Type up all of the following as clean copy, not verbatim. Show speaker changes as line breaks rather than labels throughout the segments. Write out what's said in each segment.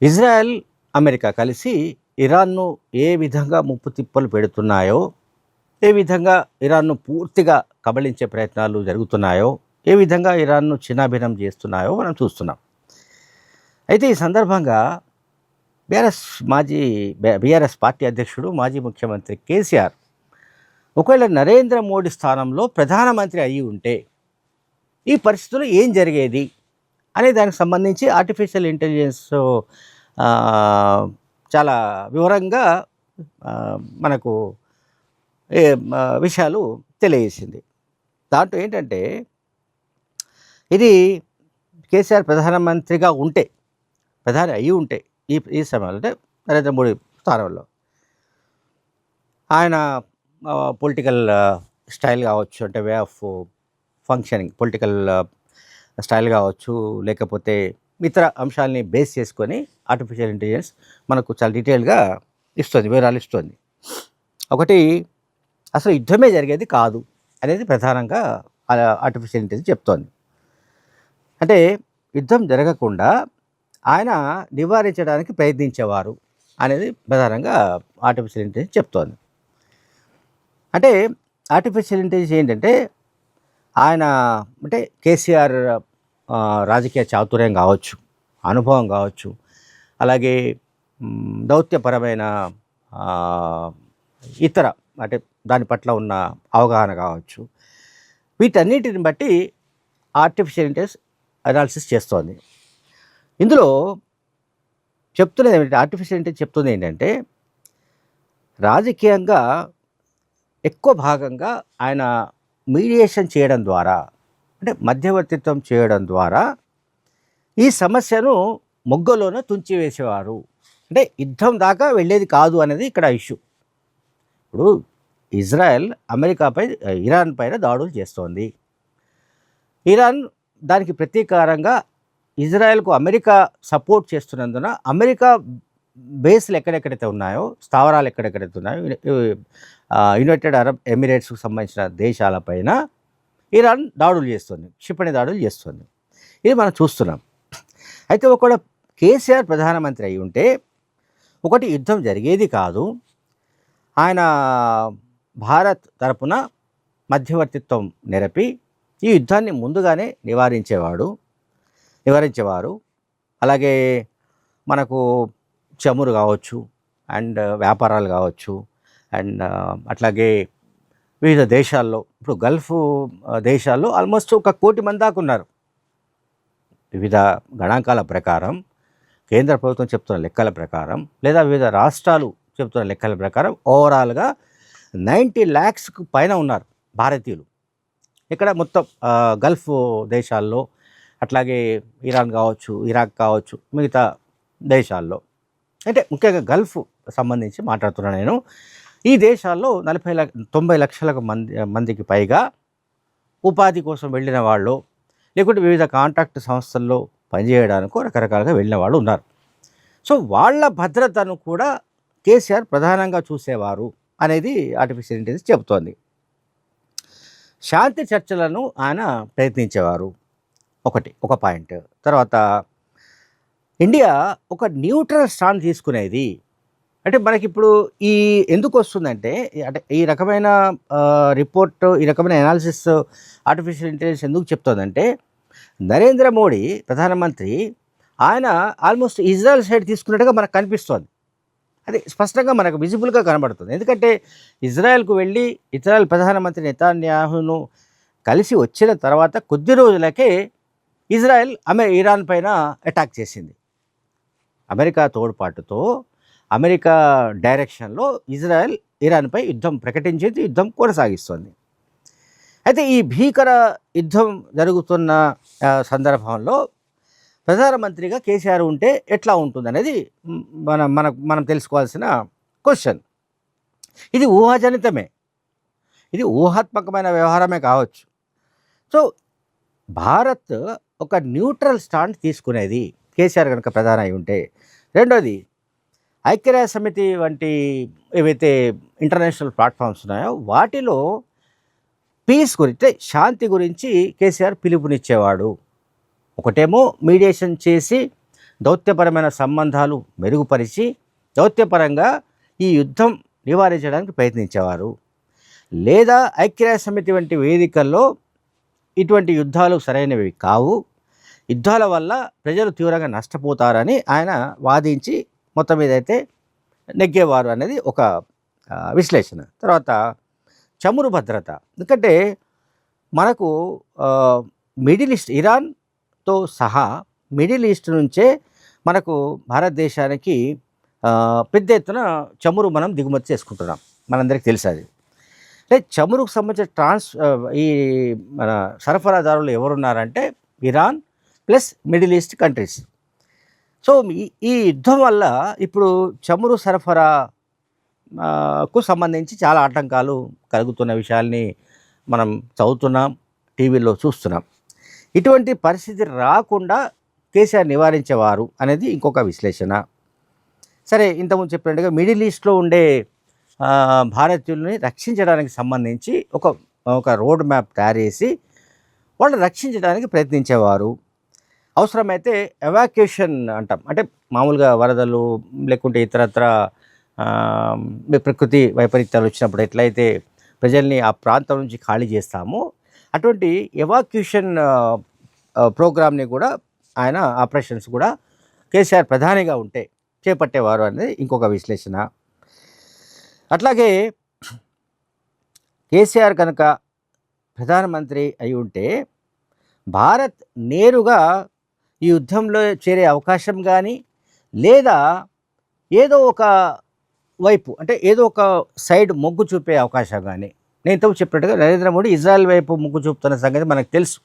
Israel, America కలిసి ఇరాన్ను ఏ విధంగా ముప్పు తిప్పలు పెడుతున్నాయో, ఏ విధంగా ఇరాన్ను పూర్తిగా కబళించే ప్రయత్నాలు జరుగుతున్నాయో, ఏ విధంగా ఇరాన్ను చిన్నాభిన్నం చేస్తున్నాయో మనం చూస్తున్నాం. అయితే ఈ సందర్భంగా బీఆర్ఎస్ పార్టీ అధ్యక్షుడు, మాజీ ముఖ్యమంత్రి కేసీఆర్ ఒకవేళ నరేంద్ర మోడీ స్థానంలో ప్రధానమంత్రి అయ్యి ఉంటే ఈ పరిస్థితుల్లో ఏం జరిగేది అనే దానికి సంబంధించి ఆర్టిఫిషియల్ ఇంటెలిజెన్స్ చాలా వివరంగా మనకు విషయాలు తెలియజేసింది. దాంట్లో ఏంటంటే, ఇది కేసీఆర్ ప్రధానమంత్రిగా ఉంటే, ప్రధాని అయ్యి ఉంటే ఈ సమయంలో అంటే నరేంద్ర మోడీ స్థానంలో ఆయన పొలిటికల్ స్టైల్ కావచ్చు, అంటే way of functioning, political style కావచ్చు, లేకపోతే ఇతర అంశాలని బేస్ చేసుకొని ఆర్టిఫిషియల్ ఇంటెలిజెన్స్ మనకు చాలా డీటెయిల్గా ఇస్తుంది, వివరాలు ఇస్తుంది. ఒకటి, అసలు యుద్ధమే జరిగేది కాదు అనేది ప్రధానంగా ఆర్టిఫిషియల్ ఇంటెలిజెన్స్ చెప్తోంది. అంటే యుద్ధం జరగకుండా ఆయన నివారించడానికి ప్రయత్నించేవారు అనేది ప్రధానంగా ఆర్టిఫిషియల్ ఇంటెలిజెన్స్ చెప్తోంది. అంటే ఆర్టిఫిషియల్ ఇంటెలిజెన్స్ ఏంటంటే, ఆయన అంటే కేసీఆర్ రాజకీయ చాతుర్యం కావచ్చు, అనుభవం కావచ్చు, అలాగే దౌత్యపరమైన ఇతర అంటే దాని పట్ల ఉన్న అవగాహన కావచ్చు, వీటన్నిటిని బట్టి ఆర్టిఫిషియల్ ఇంటెలిజెన్స్ అనాలిసిస్ చేస్తోంది. ఇందులో చెప్తున్నది ఏమిటంటే, ఆర్టిఫిషియల్ ఇంటెలిజెన్స్ చెప్తుంది ఏంటంటే, రాజకీయంగా ఎక్కువ భాగంగా ఆయన మీడియేషన్ చేయడం ద్వారా, అంటే మధ్యవర్తిత్వం చేయడం ద్వారా ఈ సమస్యను మొగ్గలోనే తుంచివేసేవారు. అంటే యుద్ధం దాకా వెళ్ళేది కాదు అనేది ఇక్కడ ఇష్యూ. ఇప్పుడు ఇజ్రాయెల్ ఇరాన్ పైన దాడులు చేస్తోంది. ఇరాన్ దానికి ప్రతీకారంగా ఇజ్రాయెల్కు అమెరికా సపోర్ట్ చేస్తున్నందున అమెరికా బేస్లు ఎక్కడెక్కడైతే ఉన్నాయో, స్థావరాలు ఎక్కడెక్కడైతే ఉన్నాయో, యునైటెడ్ అరబ్ ఎమిరేట్స్కు సంబంధించిన దేశాలపైన ఇరాన్ దాడులు చేస్తుంది, క్షిపణి దాడులు చేస్తుంది. ఇది మనం చూస్తున్నాం. అయితే ఒకవేళ కేసీఆర్ ప్రధానమంత్రి అయి ఉంటే, ఒకటి యుద్ధం జరిగేది కాదు, ఆయన భారత్ తరపున మధ్యవర్తిత్వం నెరపి ఈ యుద్ధాన్ని ముందుగానే నివారించేవారు. అలాగే మనకు చమురు కావచ్చు, అండ్ వ్యాపారాలు కావచ్చు, అండ్ అట్లాగే వివిధ దేశాల్లో, ఇప్పుడు గల్ఫ్ దేశాల్లో ఆల్మోస్ట్ 1 కోటి మంది దాకా ఉన్నారు. వివిధ గణాంకాల ప్రకారం, కేంద్ర ప్రభుత్వం చెప్తున్న లెక్కల ప్రకారం, లేదా వివిధ రాష్ట్రాలు చెప్తున్న లెక్కల ప్రకారం ఓవరాల్గా 90 lakhsకు పైన ఉన్నారు భారతీయులు. ఇక్కడ మొత్తం గల్ఫ్ దేశాల్లో, అట్లాగే ఇరాన్ కావచ్చు, ఇరాక్ కావచ్చు, మిగతా దేశాల్లో, అంటే ముఖ్యంగా గల్ఫ్ సంబంధించి మాట్లాడుతున్నాను నేను. ఈ దేశాల్లో 90 లక్షల మందికి పైగా ఉపాధి కోసం వెళ్ళిన వాళ్ళు, లేకుంటే వివిధ కాంట్రాక్ట్ సంస్థల్లో పనిచేయడానికి రకరకాలుగా వెళ్ళిన వాళ్ళు ఉన్నారు. సో వాళ్ళ భద్రతను కూడా కేసీఆర్ ప్రధానంగా చూసేవారు అనేది ఆర్టిఫిషియల్ ఇంటెలిజెన్స్ చెబుతోంది. శాంతి చర్చలను ఆయన ప్రయత్నించేవారు, ఒక పాయింట్. తర్వాత ఇండియా ఒక న్యూట్రల్ స్టాండ్ తీసుకునేది. అంటే మనకిప్పుడు ఎందుకు వస్తుందంటే, అంటే ఈ రకమైన రిపోర్ట్, ఈ రకమైన అనాలిసిస్ ఆర్టిఫిషియల్ ఇంటెలిజెన్స్ ఎందుకు చెప్తోందంటే, నరేంద్ర మోడీ ప్రధానమంత్రి ఆయన ఆల్మోస్ట్ ఇజ్రాయెల్ సైడ్ తీసుకున్నట్టుగా మనకు కనిపిస్తోంది. అది స్పష్టంగా మనకు విజిబుల్గా కనబడుతుంది. ఎందుకంటే ఇజ్రాయెల్కు వెళ్ళి ఇజ్రాయెల్ ప్రధానమంత్రి నెతన్యాహును కలిసి వచ్చిన తర్వాత కొద్ది రోజులకే ఇజ్రాయెల్ ఇరాన్ పైన అటాక్ చేసింది. అమెరికా తోడ్పాటుతో, అమెరికా డైరెక్షన్లో ఇజ్రాయెల్ ఇరాన్పై యుద్ధం ప్రకటించేది, యుద్ధం కొనసాగిస్తుంది. అయితే ఈ భీకర యుద్ధం జరుగుతున్న సందర్భంలో ప్రధానమంత్రిగా కేసీఆర్ ఉంటే ఎట్లా ఉంటుందనేది మనం తెలుసుకోవాల్సిన క్వశ్చన్. ఇది ఊహాజనితమే, ఇది ఊహాత్మకమైన వ్యవహారమే కావచ్చు. సో భారత్ ఒక న్యూట్రల్ స్టాండ్ తీసుకునేది కేసీఆర్ కనుక ప్రధాని అయి ఉంటే. రెండోది, ఐక్యరాజ్య సమితి వంటి ఏవైతే ఇంటర్నేషనల్ ప్లాట్ఫామ్స్ ఉన్నాయో వాటిలో పీస్ గురించి, శాంతి గురించి కేసీఆర్ పిలుపునిచ్చేవాడు. ఒకటేమో మీడియేషన్ చేసి దౌత్యపరమైన సంబంధాలు మెరుగుపరిచి దౌత్యపరంగా ఈ యుద్ధం నివారించడానికి ప్రయత్నించేవారు. లేదా ఐక్యరాజ్య సమితి వంటి వేదికల్లో ఇటువంటి యుద్ధాలు సరైనవి కావు, యుద్ధాల వల్ల ప్రజలు తీవ్రంగా నష్టపోతారని ఆయన వాదించి మొత్తం మీద అయితే నెగ్గేవారు అనేది ఒక విశ్లేషణ. తర్వాత చమురు భద్రత. ఎందుకంటే మనకు మిడిల్ ఈస్ట్ ఇరాన్తో సహా మిడిల్ ఈస్ట్ నుంచే మనకు భారతదేశానికి పెద్ద ఎత్తున చమురు మనం దిగుమతి చేసుకుంటున్నాం, మనందరికీ తెలుసు అది. అంటే చమురుకు సంబంధించిన ఈ మన సరఫరాదారులు ఎవరున్నారంటే Iran plus middle east countries. So ఈ యుద్ధం వల్ల ఇప్పుడు చమురు సరఫరాకు సంబంధించి చాలా ఆటంకాలు కలుగుతున్న విషయాల్ని మనం చదువుతున్నాం, టీవీలో చూస్తున్నాం. ఇటువంటి పరిస్థితి రాకుండా కేసీఆర్ నివారించేవారు అనేది ఇంకొక విశ్లేషణ. సరే, ఇంతకుముందు చెప్పినట్టుగా మిడిల్ ఈస్ట్లో ఉండే భారతీయుల్ని రక్షించడానికి సంబంధించి ఒక రోడ్ మ్యాప్ తయారు చేసి వాళ్ళని రక్షించడానికి ప్రయత్నించేవారు. అవసరమైతే ఎవాక్యుయేషన్ అంటాం, అంటే మామూలుగా వరదలు లేకుంటే ఇతరత్ర ప్రకృతి వైపరీత్యాలు వచ్చినప్పుడు ఎట్లయితే ప్రజల్ని ఆ ప్రాంతం నుంచి ఖాళీ చేస్తామో అటువంటి ఎవాక్యుయేషన్ ప్రోగ్రామ్ని కూడా ఆయన ఆపరేషన్స్ కూడా కేసీఆర్ ప్రధానిగా ఉంటే చేపట్టేవారు అనేది ఇంకొక విశ్లేషణ. అట్లాగే కేసీఆర్ కనుక ప్రధానమంత్రి అయి ఉంటే భారత్ నేరుగా ఈ యుద్ధంలో చేరే అవకాశం కానీ, లేదా ఏదో ఒక వైపు అంటే ఏదో ఒక సైడ్ మొగ్గు చూపే అవకాశం కానీ, నేను ఇంతకు చెప్పినట్టుగా నరేంద్ర మోడీ ఇజ్రాయెల్ వైపు మొగ్గు చూపుతున్న సంగతి మనకు తెలుసు.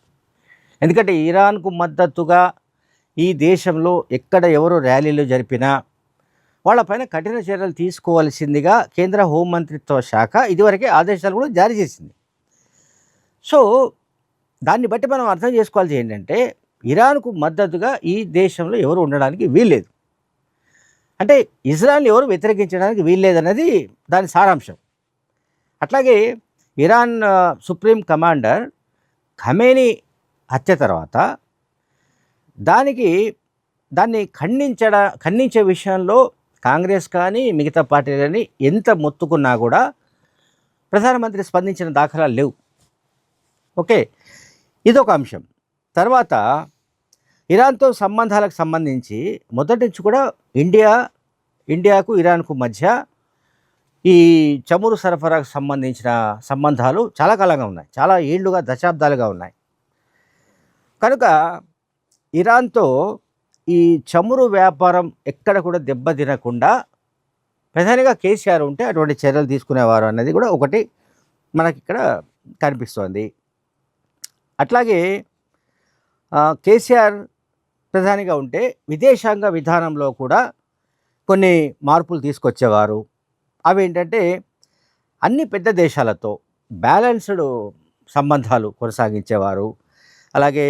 ఎందుకంటే ఇరాన్కు మద్దతుగా ఈ దేశంలో ఎక్కడ ఎవరు ర్యాలీలు జరిపినా వాళ్ళపైన కఠిన చర్యలు తీసుకోవాల్సిందిగా కేంద్ర హోంమంత్రిత్వ శాఖ ఇదివరకే ఆదేశాలు కూడా జారీ చేసింది. సో దాన్ని బట్టి మనం అర్థం చేసుకోవాల్సి ఏంటంటే ఇరాన్కు మద్దతుగా ఈ దేశంలో ఎవరు ఉండడానికి వీల్లేదు, అంటే ఇజ్రాయెల్ని ఎవరు వ్యతిరేకించడానికి వీల్లేదన్నది దాని సారాంశం. అట్లాగే ఇరాన్ సుప్రీం కమాండర్ ఖమేనీ హత్య తర్వాత దాన్ని ఖండించే విషయంలో కాంగ్రెస్ కానీ మిగతా పార్టీలు కానీ ఎంత మొత్తుకున్నా కూడా ప్రధానమంత్రి స్పందించిన దాఖలాలు లేవు. ఓకే, ఇదొక అంశం. తర్వాత ఇరాన్తో సంబంధాలకు సంబంధించి మొదటి నుంచి కూడా ఇండియాకు ఇరాన్కు మధ్య ఈ చమురు సరఫరాకు సంబంధించిన సంబంధాలు చాలా కాలంగా ఉన్నాయి, చాలా ఏళ్లుగా దశాబ్దాలుగా ఉన్నాయి. కనుక ఇరాన్తో ఈ చమురు వ్యాపారం ఎక్కడ కూడా దెబ్బతినకుండా ప్రధానిగా కేసీఆర్ ఉంటే అటువంటి చర్యలు తీసుకునేవారు అనేది కూడా ఒకటి మనకి ఇక్కడ కనిపిస్తోంది. అట్లాగే కేసీఆర్ ప్రధానిగా ఉంటే విదేశాంగ విధానంలో కూడా కొన్ని మార్పులు తీసుకొచ్చేవారు. అవి ఏంటంటే అన్ని పెద్ద దేశాలతో బ్యాలెన్స్డ్ సంబంధాలు కొనసాగించేవారు. అలాగే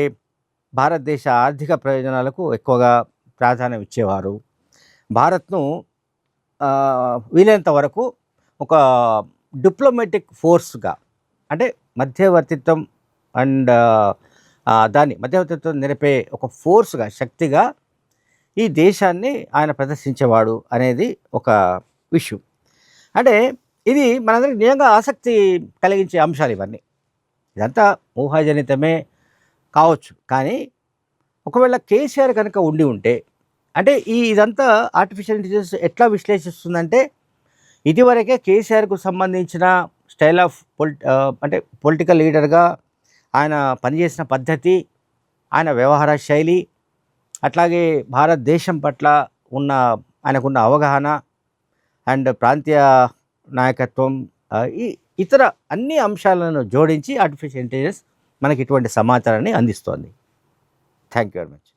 భారతదేశ ఆర్థిక ప్రయోజనాలకు ఎక్కువగా ప్రాధాన్యం ఇచ్చేవారు. భారత్ను వీలైనంత వరకు ఒక డిప్లొమాటిక్ ఫోర్స్గా, అంటే మధ్యవర్తిత్వం అండ్ దాన్ని మధ్యవర్తిత్వం నిలిపే ఒక ఫోర్స్గా, శక్తిగా ఈ దేశాన్ని ఆయన ప్రదర్శించేవాడు అనేది ఒక విషయం. అంటే ఇది మనందరికీ నిజంగా ఆసక్తి కలిగించే అంశాలు ఇవన్నీ. ఇదంతా ఊహాజనితమే కావచ్చు, కానీ ఒకవేళ కేసీఆర్ కనుక ఉండి ఉంటే, అంటే ఇదంతా ఆర్టిఫిషియల్ ఇంటెలిజెన్స్ ఎట్లా విశ్లేషిస్తుందంటే ఇదివరకే కేసీఆర్కు సంబంధించిన స్టైల్ ఆఫ్ అంటే పొలిటికల్ లీడర్గా ఆయన పనిచేసిన పద్ధతి, ఆయన వ్యవహార శైలి, అట్లాగే భారతదేశం పట్ల ఆయనకున్న అవగాహన అండ్ ప్రాంతీయ నాయకత్వం, ఈ ఇతర అన్ని అంశాలను జోడించి ఆర్టిఫిషియల్ ఇంటెలిజెన్స్ మనకి ఇటువంటి సమాచారాన్ని అందిస్తోంది. Thank you very much.